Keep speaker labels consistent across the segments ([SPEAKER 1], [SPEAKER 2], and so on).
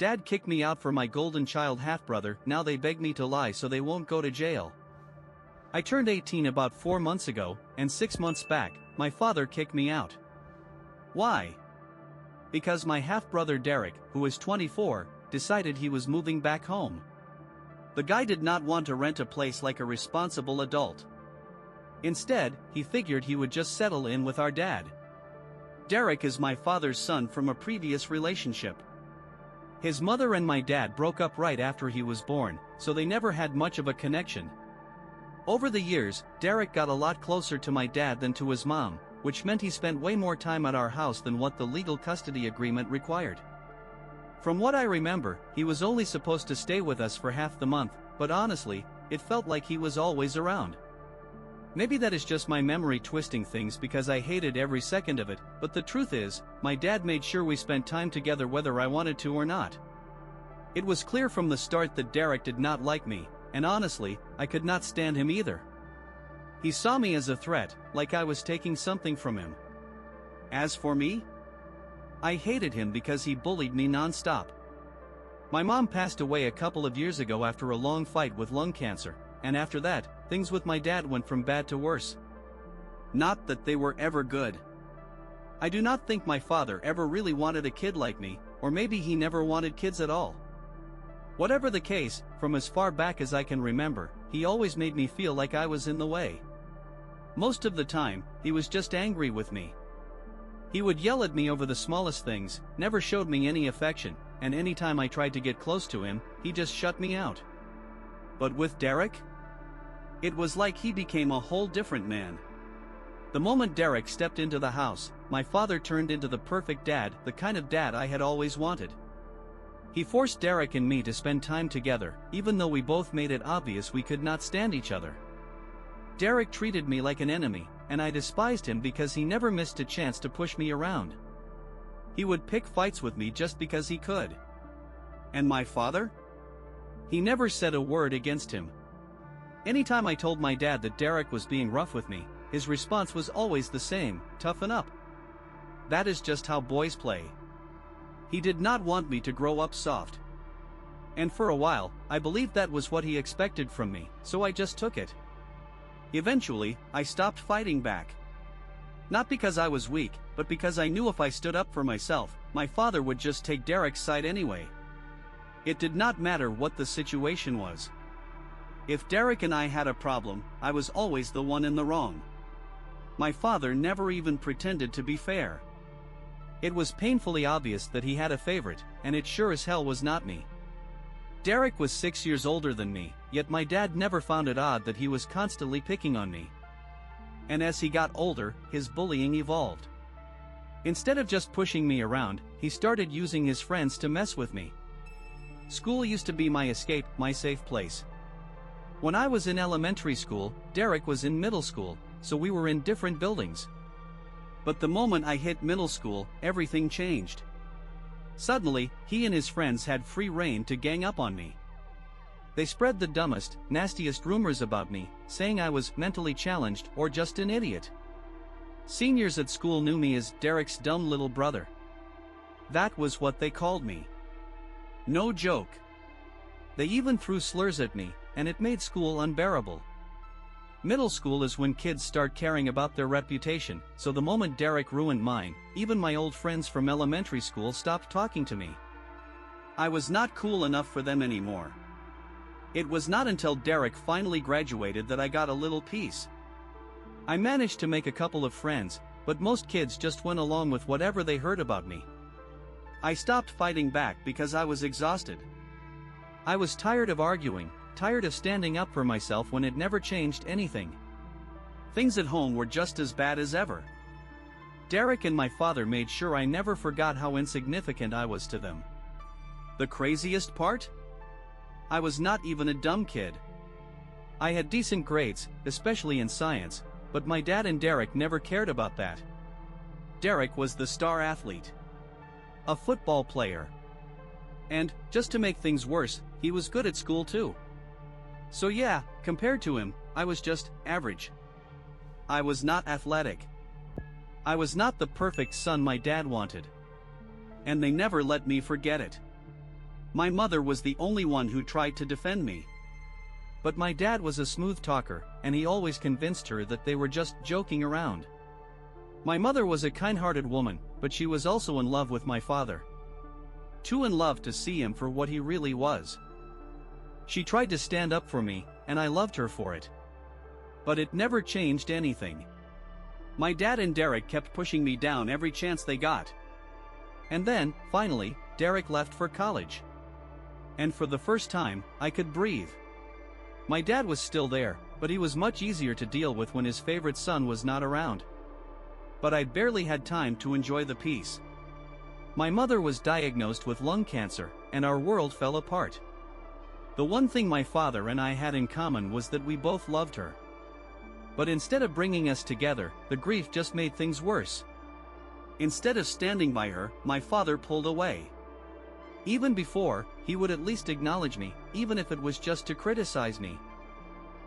[SPEAKER 1] Dad kicked me out for my golden child half-brother. Now they beg me to lie so they won't go to jail. I turned 18 about 4 months ago, and 6 months back, my father kicked me out. Why? Because my half-brother Derek, who is 24, decided he was moving back home. The guy did not want to rent a place like a responsible adult. Instead, he figured he would just settle in with our dad. Derek is my father's son from a previous relationship. His mother and my dad broke up right after he was born, so they never had much of a connection. Over the years, Derek got a lot closer to my dad than to his mom, which meant he spent way more time at our house than what the legal custody agreement required. From what I remember, he was only supposed to stay with us for half the month, but honestly, it felt like he was always around. Maybe that is just my memory twisting things because I hated every second of it, but the truth is, my dad made sure we spent time together whether I wanted to or not. It was clear from the start that Derek did not like me, and honestly, I could not stand him either. He saw me as a threat, like I was taking something from him. As for me, I hated him because he bullied me non-stop. My mom passed away a couple of years ago after a long fight with lung cancer, and after that, things with my dad went from bad to worse. Not that they were ever good. I do not think my father ever really wanted a kid like me, or maybe he never wanted kids at all. Whatever the case, from as far back as I can remember, he always made me feel like I was in the way. Most of the time, he was just angry with me. He would yell at me over the smallest things, never showed me any affection, and anytime I tried to get close to him, he just shut me out. But with Derek? It was like he became a whole different man. The moment Derek stepped into the house, my father turned into the perfect dad, the kind of dad I had always wanted. He forced Derek and me to spend time together, even though we both made it obvious we could not stand each other. Derek treated me like an enemy, and I despised him because he never missed a chance to push me around. He would pick fights with me just because he could. And my father? He never said a word against him. Anytime I told my dad that Derek was being rough with me, his response was always the same: toughen up. That is just how boys play. He did not want me to grow up soft. And for a while, I believed that was what he expected from me, so I just took it. Eventually, I stopped fighting back. Not because I was weak, but because I knew if I stood up for myself, my father would just take Derek's side anyway. It did not matter what the situation was. If Derek and I had a problem, I was always the one in the wrong. My father never even pretended to be fair. It was painfully obvious that he had a favorite, and it sure as hell was not me. Derek was 6 years older than me, yet my dad never found it odd that he was constantly picking on me. And as he got older, his bullying evolved. Instead of just pushing me around, he started using his friends to mess with me. School used to be my escape, my safe place. When I was in elementary school, Derek was in middle school, so we were in different buildings. But the moment I hit middle school, everything changed. Suddenly, he and his friends had free rein to gang up on me. They spread the dumbest, nastiest rumors about me, saying I was mentally challenged or just an idiot. Seniors at school knew me as Derek's dumb little brother. That was what they called me. No joke. They even threw slurs at me, and it made school unbearable. Middle school is when kids start caring about their reputation, so the moment Derek ruined mine, even my old friends from elementary school stopped talking to me. I was not cool enough for them anymore. It was not until Derek finally graduated that I got a little peace. I managed to make a couple of friends, but most kids just went along with whatever they heard about me. I stopped fighting back because I was exhausted. I was tired of arguing, tired of standing up for myself when it never changed anything. Things at home were just as bad as ever. Derek and my father made sure I never forgot how insignificant I was to them. The craziest part? I was not even a dumb kid. I had decent grades, especially in science, but my dad and Derek never cared about that. Derek was the star athlete. A football player. And, just to make things worse, he was good at school too. So yeah, compared to him, I was just average. I was not athletic. I was not the perfect son my dad wanted. And they never let me forget it. My mother was the only one who tried to defend me. But my dad was a smooth talker, and he always convinced her that they were just joking around. My mother was a kind-hearted woman, but she was also in love with my father. Too in love to see him for what he really was. She tried to stand up for me, and I loved her for it. But it never changed anything. My dad and Derek kept pushing me down every chance they got. And then, finally, Derek left for college. And for the first time, I could breathe. My dad was still there, but he was much easier to deal with when his favorite son was not around. But I barely had time to enjoy the peace. My mother was diagnosed with lung cancer, and our world fell apart. The one thing my father and I had in common was that we both loved her. But instead of bringing us together, the grief just made things worse. Instead of standing by her, my father pulled away. Even before, he would at least acknowledge me, even if it was just to criticize me.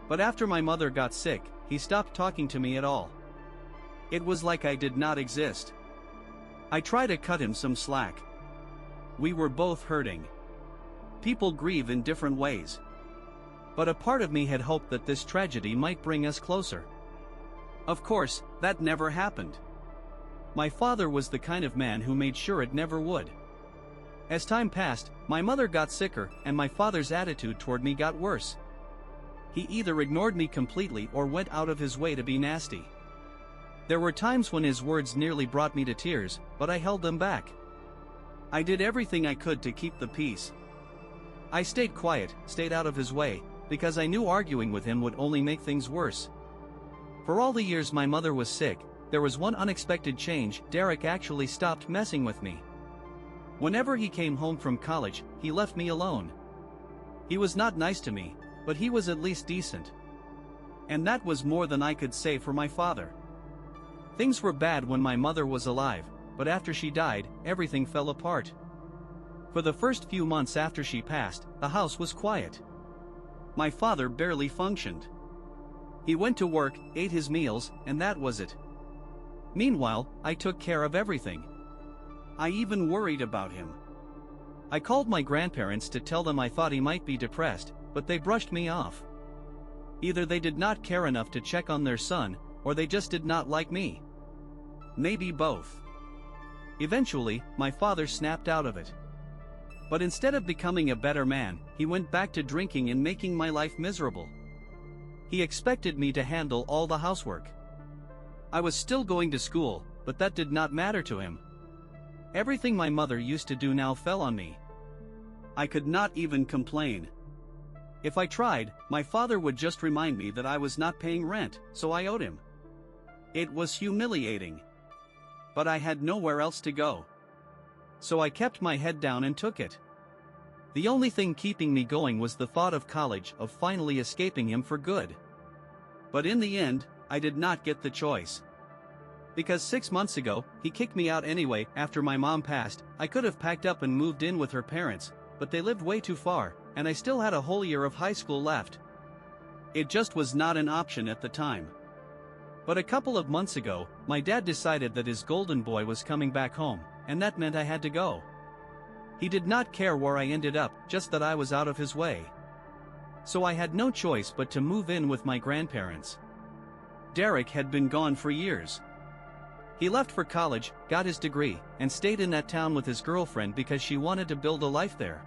[SPEAKER 1] But after my mother got sick, he stopped talking to me at all. It was like I did not exist. I tried to cut him some slack. We were both hurting. People grieve in different ways. But a part of me had hoped that this tragedy might bring us closer. Of course, that never happened. My father was the kind of man who made sure it never would. As time passed, my mother got sicker, and my father's attitude toward me got worse. He either ignored me completely or went out of his way to be nasty. There were times when his words nearly brought me to tears, but I held them back. I did everything I could to keep the peace. I stayed quiet, stayed out of his way, because I knew arguing with him would only make things worse. For all the years my mother was sick, there was one unexpected change. Derek actually stopped messing with me. Whenever he came home from college, he left me alone. He was not nice to me, but he was at least decent. And that was more than I could say for my father. Things were bad when my mother was alive, but after she died, everything fell apart. For the first few months after she passed, the house was quiet. My father barely functioned. He went to work, ate his meals, and that was it. Meanwhile, I took care of everything. I even worried about him. I called my grandparents to tell them I thought he might be depressed, but they brushed me off. Either they did not care enough to check on their son, or they just did not like me. Maybe both. Eventually, my father snapped out of it. But instead of becoming a better man, he went back to drinking and making my life miserable. He expected me to handle all the housework. I was still going to school, but that did not matter to him. Everything my mother used to do now fell on me. I could not even complain. If I tried, my father would just remind me that I was not paying rent, so I owed him. It was humiliating. But I had nowhere else to go. So I kept my head down and took it. The only thing keeping me going was the thought of college, of finally escaping him for good. But in the end, I did not get the choice. Because 6 months ago, he kicked me out anyway. After my mom passed, I could have packed up and moved in with her parents, but they lived way too far, and I still had a whole year of high school left. It just was not an option at the time. But a couple of months ago, my dad decided that his golden boy was coming back home, and that meant I had to go. He did not care where I ended up, just that I was out of his way. So I had no choice but to move in with my grandparents. Derek had been gone for years. He left for college, got his degree, and stayed in that town with his girlfriend because she wanted to build a life there.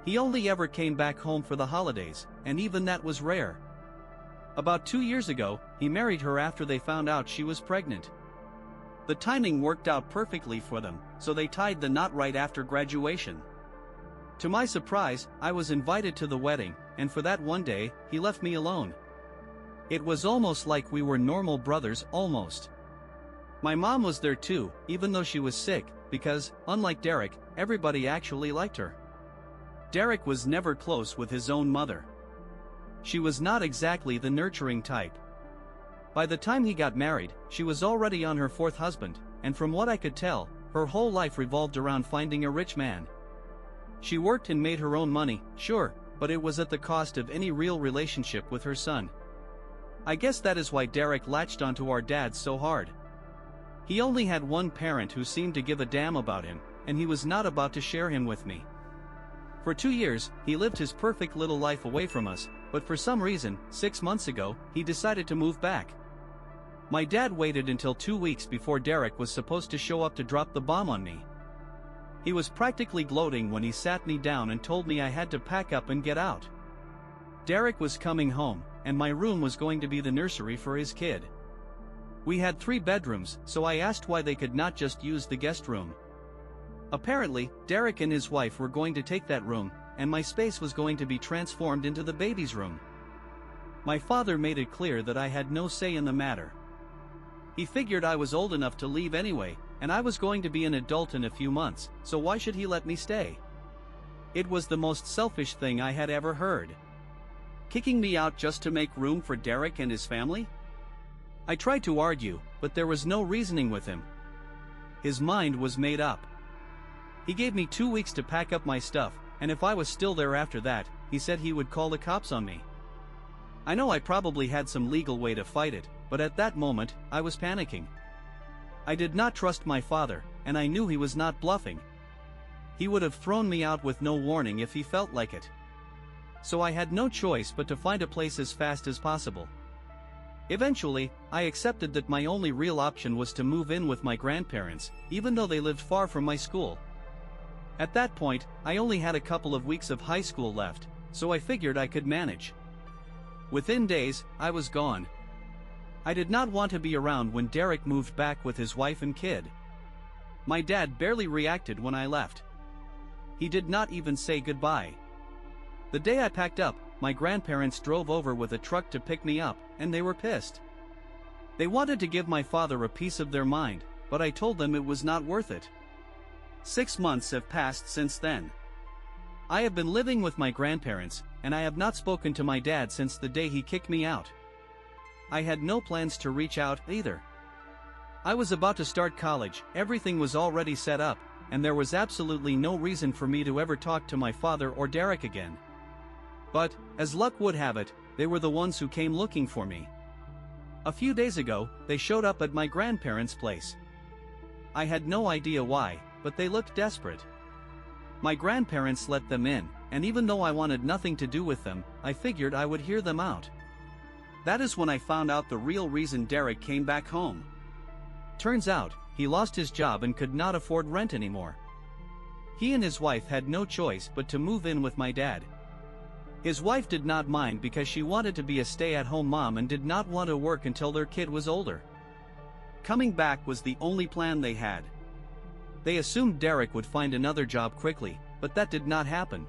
[SPEAKER 1] He only ever came back home for the holidays, and even that was rare. About 2 years ago, he married her after they found out she was pregnant. The timing worked out perfectly for them, so they tied the knot right after graduation. To my surprise, I was invited to the wedding, and for that one day, he left me alone. It was almost like we were normal brothers, almost. My mom was there too, even though she was sick, because, unlike Derek, everybody actually liked her. Derek was never close with his own mother. She was not exactly the nurturing type. By the time he got married, she was already on her 4th husband, and from what I could tell, her whole life revolved around finding a rich man. She worked and made her own money, sure, but it was at the cost of any real relationship with her son. I guess that is why Derek latched onto our dad so hard. He only had one parent who seemed to give a damn about him, and he was not about to share him with me. For 2 years, he lived his perfect little life away from us, but for some reason, 6 months ago, he decided to move back. My dad waited until 2 weeks before Derek was supposed to show up to drop the bomb on me. He was practically gloating when he sat me down and told me I had to pack up and get out. Derek was coming home, and my room was going to be the nursery for his kid. We had 3 bedrooms, so I asked why they could not just use the guest room. Apparently, Derek and his wife were going to take that room, and my space was going to be transformed into the baby's room. My father made it clear that I had no say in the matter. He figured I was old enough to leave anyway, and I was going to be an adult in a few months, so why should he let me stay? It was the most selfish thing I had ever heard. Kicking me out just to make room for Derek and his family? I tried to argue, but there was no reasoning with him. His mind was made up. He gave me 2 weeks to pack up my stuff, and if I was still there after that, he said he would call the cops on me. I know I probably had some legal way to fight it, but at that moment, I was panicking. I did not trust my father, and I knew he was not bluffing. He would have thrown me out with no warning if he felt like it. So I had no choice but to find a place as fast as possible. Eventually, I accepted that my only real option was to move in with my grandparents, even though they lived far from my school. At that point, I only had a couple of weeks of high school left, so I figured I could manage. Within days, I was gone. I did not want to be around when Derek moved back with his wife and kid. My dad barely reacted when I left. He did not even say goodbye. The day I packed up, my grandparents drove over with a truck to pick me up, and they were pissed. They wanted to give my father a piece of their mind, but I told them it was not worth it. 6 months have passed since then. I have been living with my grandparents, and I have not spoken to my dad since the day he kicked me out. I had no plans to reach out either. I was about to start college, everything was already set up, and there was absolutely no reason for me to ever talk to my father or Derek again. But, as luck would have it, they were the ones who came looking for me. A few days ago, they showed up at my grandparents' place. I had no idea why, but they looked desperate. My grandparents let them in, and even though I wanted nothing to do with them, I figured I would hear them out. That is when I found out the real reason Derek came back home. Turns out, he lost his job and could not afford rent anymore. He and his wife had no choice but to move in with my dad. His wife did not mind because she wanted to be a stay-at-home mom and did not want to work until their kid was older. Coming back was the only plan they had. They assumed Derek would find another job quickly, but that did not happen.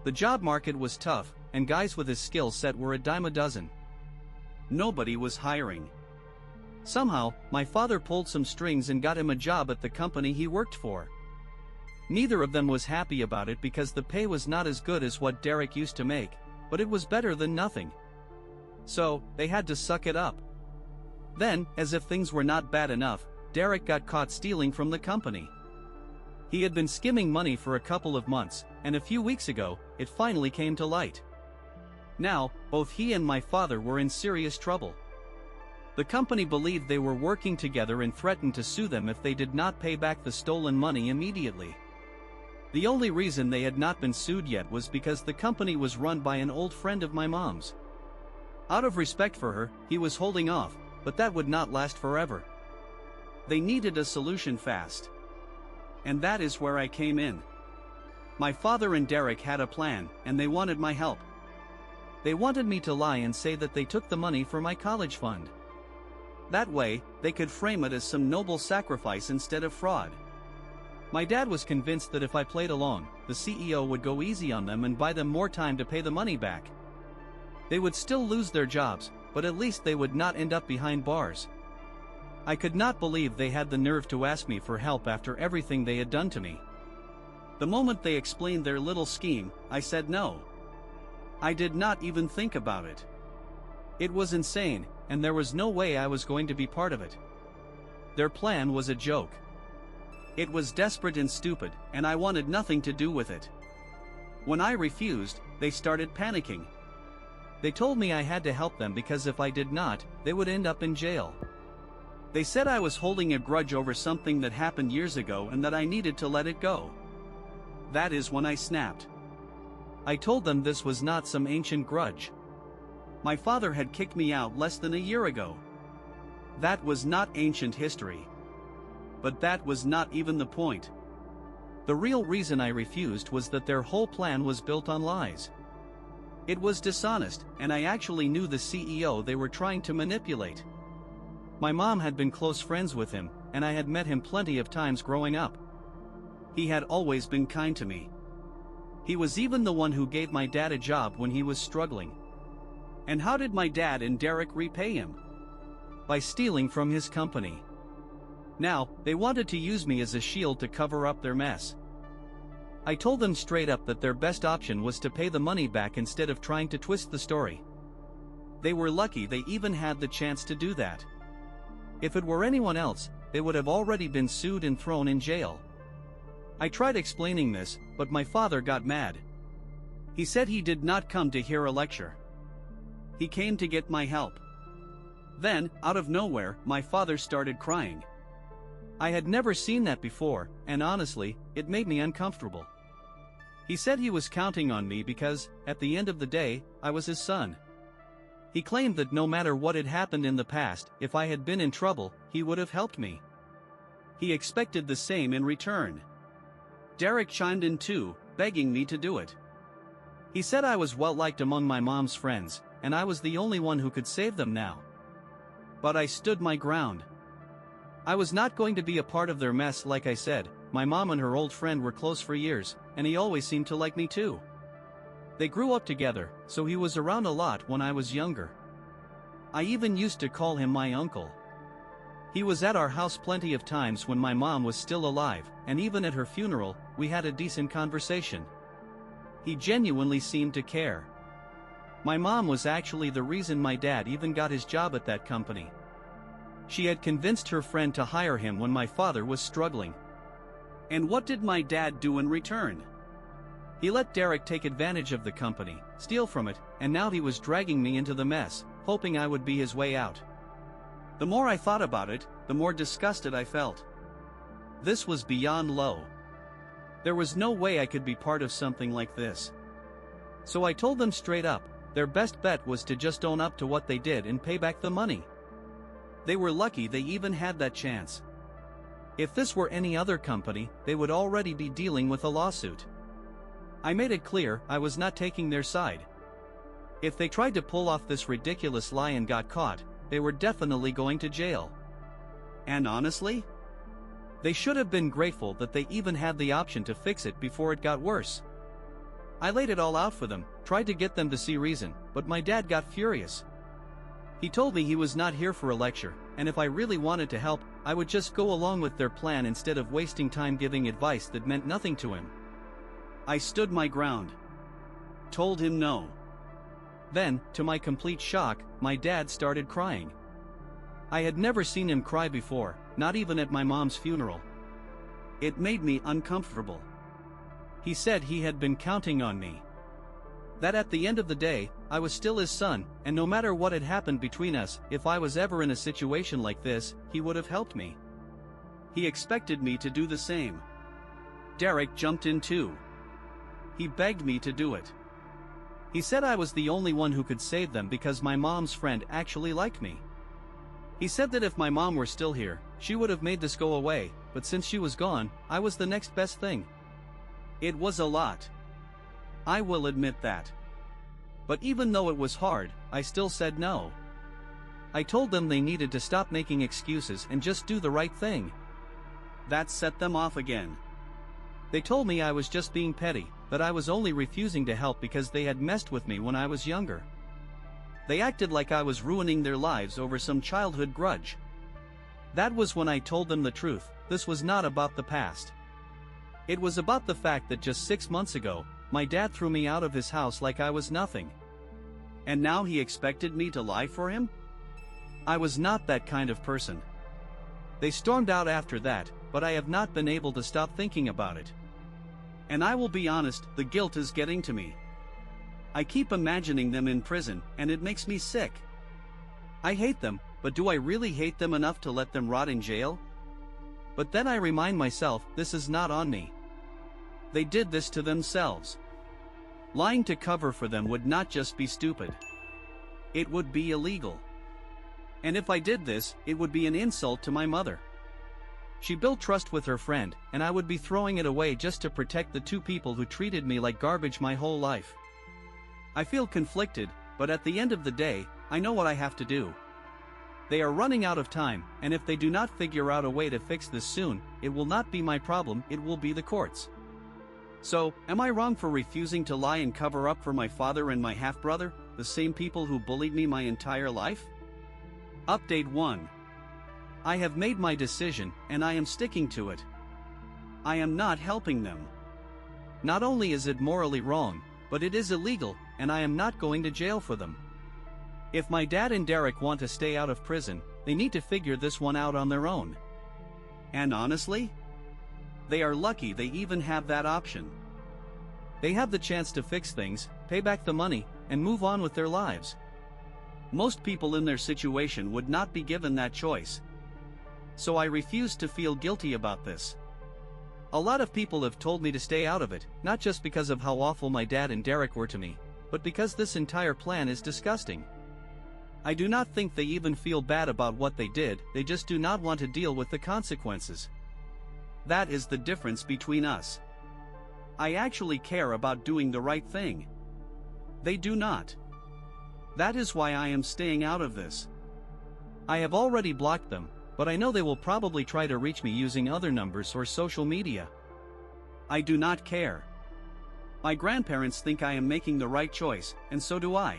[SPEAKER 1] The job market was tough, and guys with his skill set were a dime a dozen. Nobody was hiring. Somehow, my father pulled some strings and got him a job at the company he worked for. Neither of them was happy about it because the pay was not as good as what Derek used to make, but it was better than nothing. So, they had to suck it up. Then, as if things were not bad enough, Derek got caught stealing from the company. He had been skimming money for a couple of months, and a few weeks ago, it finally came to light. Now, both he and my father were in serious trouble. The company believed they were working together and threatened to sue them if they did not pay back the stolen money immediately. The only reason they had not been sued yet was because the company was run by an old friend of my mom's. Out of respect for her, he was holding off, but that would not last forever. They needed a solution fast. And that is where I came in. My father and Derek had a plan, and they wanted my help. They wanted me to lie and say that they took the money for my college fund. That way, they could frame it as some noble sacrifice instead of fraud. My dad was convinced that if I played along, the CEO would go easy on them and buy them more time to pay the money back. They would still lose their jobs, but at least they would not end up behind bars. I could not believe they had the nerve to ask me for help after everything they had done to me. The moment they explained their little scheme, I said no. I did not even think about it. It was insane, and there was no way I was going to be part of it. Their plan was a joke. It was desperate and stupid, and I wanted nothing to do with it. When I refused, they started panicking. They told me I had to help them because if I did not, they would end up in jail. They said I was holding a grudge over something that happened years ago and that I needed to let it go. That is when I snapped. I told them this was not some ancient grudge. My father had kicked me out less than a year ago. That was not ancient history. But that was not even the point. The real reason I refused was that their whole plan was built on lies. It was dishonest, and I actually knew the CEO they were trying to manipulate. My mom had been close friends with him, and I had met him plenty of times growing up. He had always been kind to me. He was even the one who gave my dad a job when he was struggling. And how did my dad and Derek repay him? By stealing from his company. Now, they wanted to use me as a shield to cover up their mess. I told them straight up that their best option was to pay the money back instead of trying to twist the story. They were lucky they even had the chance to do that. If it were anyone else, they would have already been sued and thrown in jail. I tried explaining this, but my father got mad. He said he did not come to hear a lecture. He came to get my help. Then, out of nowhere, my father started crying. I had never seen that before, and honestly, it made me uncomfortable. He said he was counting on me because, at the end of the day, I was his son. He claimed that no matter what had happened in the past, if I had been in trouble, he would have helped me. He expected the same in return. Derek chimed in too, begging me to do it. He said I was well liked among my mom's friends, and I was the only one who could save them now. But I stood my ground. I was not going to be a part of their mess. Like I said, my mom and her old friend were close for years, and he always seemed to like me too. They grew up together, so he was around a lot when I was younger. I even used to call him my uncle. He was at our house plenty of times when my mom was still alive, and even at her funeral, we had a decent conversation. He genuinely seemed to care. My mom was actually the reason my dad even got his job at that company. She had convinced her friend to hire him when my father was struggling. And what did my dad do in return? He let Derek take advantage of the company, steal from it, and now he was dragging me into the mess, hoping I would be his way out. The more I thought about it, the more disgusted I felt. This was beyond low. There was no way I could be part of something like this. So I told them straight up, their best bet was to just own up to what they did and pay back the money. They were lucky they even had that chance. If this were any other company, they would already be dealing with a lawsuit. I made it clear I was not taking their side. If they tried to pull off this ridiculous lie and got caught, they were definitely going to jail. And honestly, they should have been grateful that they even had the option to fix it before it got worse. I laid it all out for them, tried to get them to see reason, but my dad got furious. He told me he was not here for a lecture, and if I really wanted to help, I would just go along with their plan instead of wasting time giving advice that meant nothing to him. I stood my ground. Told him no. Then, to my complete shock, my dad started crying. I had never seen him cry before, not even at my mom's funeral. It made me uncomfortable. He said he had been counting on me. That at the end of the day, I was still his son, and no matter what had happened between us, if I was ever in a situation like this, he would have helped me. He expected me to do the same. Derek jumped in too. He begged me to do it. He said I was the only one who could save them because my mom's friend actually liked me. He said that if my mom were still here, she would have made this go away, but since she was gone, I was the next best thing. It was a lot. I will admit that. But even though it was hard, I still said no. I told them they needed to stop making excuses and just do the right thing. That set them off again. They told me I was just being petty, that I was only refusing to help because they had messed with me when I was younger. They acted like I was ruining their lives over some childhood grudge. That was when I told them the truth. This was not about the past. It was about the fact that just 6 months ago, my dad threw me out of his house like I was nothing. And now he expected me to lie for him? I was not that kind of person. They stormed out after that, but I have not been able to stop thinking about it. And I will be honest, the guilt is getting to me. I keep imagining them in prison, and it makes me sick. I hate them, but do I really hate them enough to let them rot in jail? But then I remind myself, this is not on me. They did this to themselves. Lying to cover for them would not just be stupid. It would be illegal. And if I did this, it would be an insult to my mother. She built trust with her friend, and I would be throwing it away just to protect the two people who treated me like garbage my whole life. I feel conflicted, but at the end of the day, I know what I have to do. They are running out of time, and if they do not figure out a way to fix this soon, it will not be my problem, it will be the courts. So, am I wrong for refusing to lie and cover up for my father and my half-brother, the same people who bullied me my entire life? Update 1. I have made my decision, and I am sticking to it. I am not helping them. Not only is it morally wrong, but it is illegal, and I am not going to jail for them. If my dad and Derek want to stay out of prison, they need to figure this one out on their own. And honestly, they are lucky they even have that option. They have the chance to fix things, pay back the money, and move on with their lives. Most people in their situation would not be given that choice. So I refuse to feel guilty about this. A lot of people have told me to stay out of it, not just because of how awful my dad and Derek were to me, but because this entire plan is disgusting. I do not think they even feel bad about what they did, they just do not want to deal with the consequences. That is the difference between us. I actually care about doing the right thing. They do not. That is why I am staying out of this. I have already blocked them, but I know they will probably try to reach me using other numbers or social media. I do not care. My grandparents think I am making the right choice, and so do I.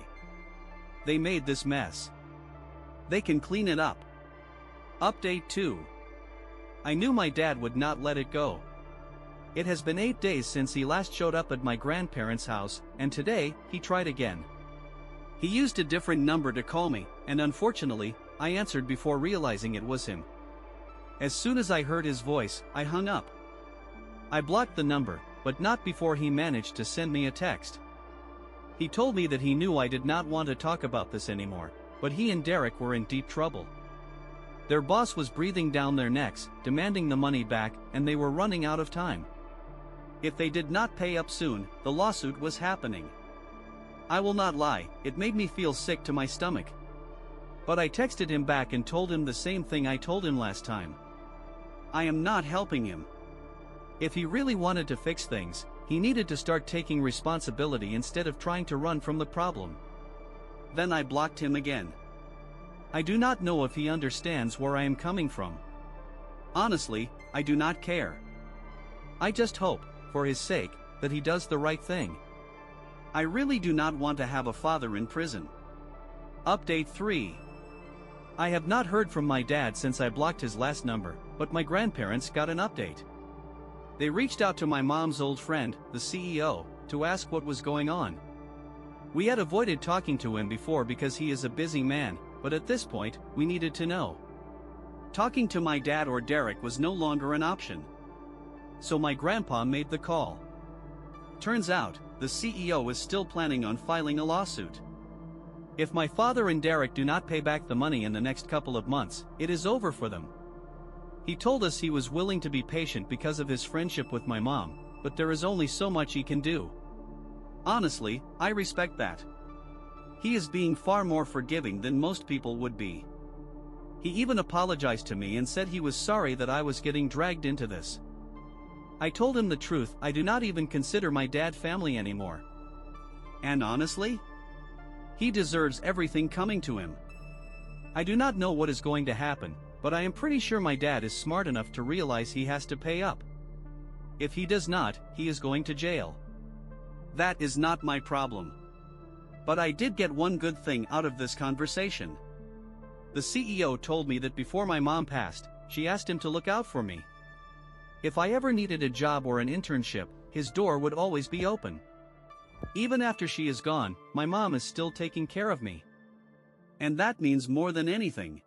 [SPEAKER 1] They made this mess. They can clean it up. Update 2. I knew my dad would not let it go. It has been 8 days since he last showed up at my grandparents' house, and today, he tried again. He used a different number to call me, and unfortunately, I answered before realizing it was him. As soon as I heard his voice, I hung up. I blocked the number, but not before he managed to send me a text. He told me that he knew I did not want to talk about this anymore, but he and Derek were in deep trouble. Their boss was breathing down their necks, demanding the money back, and they were running out of time. If they did not pay up soon, the lawsuit was happening. I will not lie, it made me feel sick to my stomach. But I texted him back and told him the same thing I told him last time. I am not helping him. If he really wanted to fix things, he needed to start taking responsibility instead of trying to run from the problem. Then I blocked him again. I do not know if he understands where I am coming from. Honestly, I do not care. I just hope, for his sake, that he does the right thing. I really do not want to have a father in prison. Update 3. I have not heard from my dad since I blocked his last number, but my grandparents got an update. They reached out to my mom's old friend, the CEO, to ask what was going on. We had avoided talking to him before because he is a busy man, but at this point, we needed to know. Talking to my dad or Derek was no longer an option. So my grandpa made the call. Turns out, the CEO is still planning on filing a lawsuit. If my father and Derek do not pay back the money in the next couple of months, it is over for them. He told us he was willing to be patient because of his friendship with my mom, but there is only so much he can do. Honestly, I respect that. He is being far more forgiving than most people would be. He even apologized to me and said he was sorry that I was getting dragged into this. I told him the truth, I do not even consider my dad family anymore. And honestly, he deserves everything coming to him. I do not know what is going to happen, but I am pretty sure my dad is smart enough to realize he has to pay up. If he does not, he is going to jail. That is not my problem. But I did get one good thing out of this conversation. The CEO told me that before my mom passed, she asked him to look out for me. If I ever needed a job or an internship, his door would always be open. Even after she is gone, my mom is still taking care of me. And that means more than anything.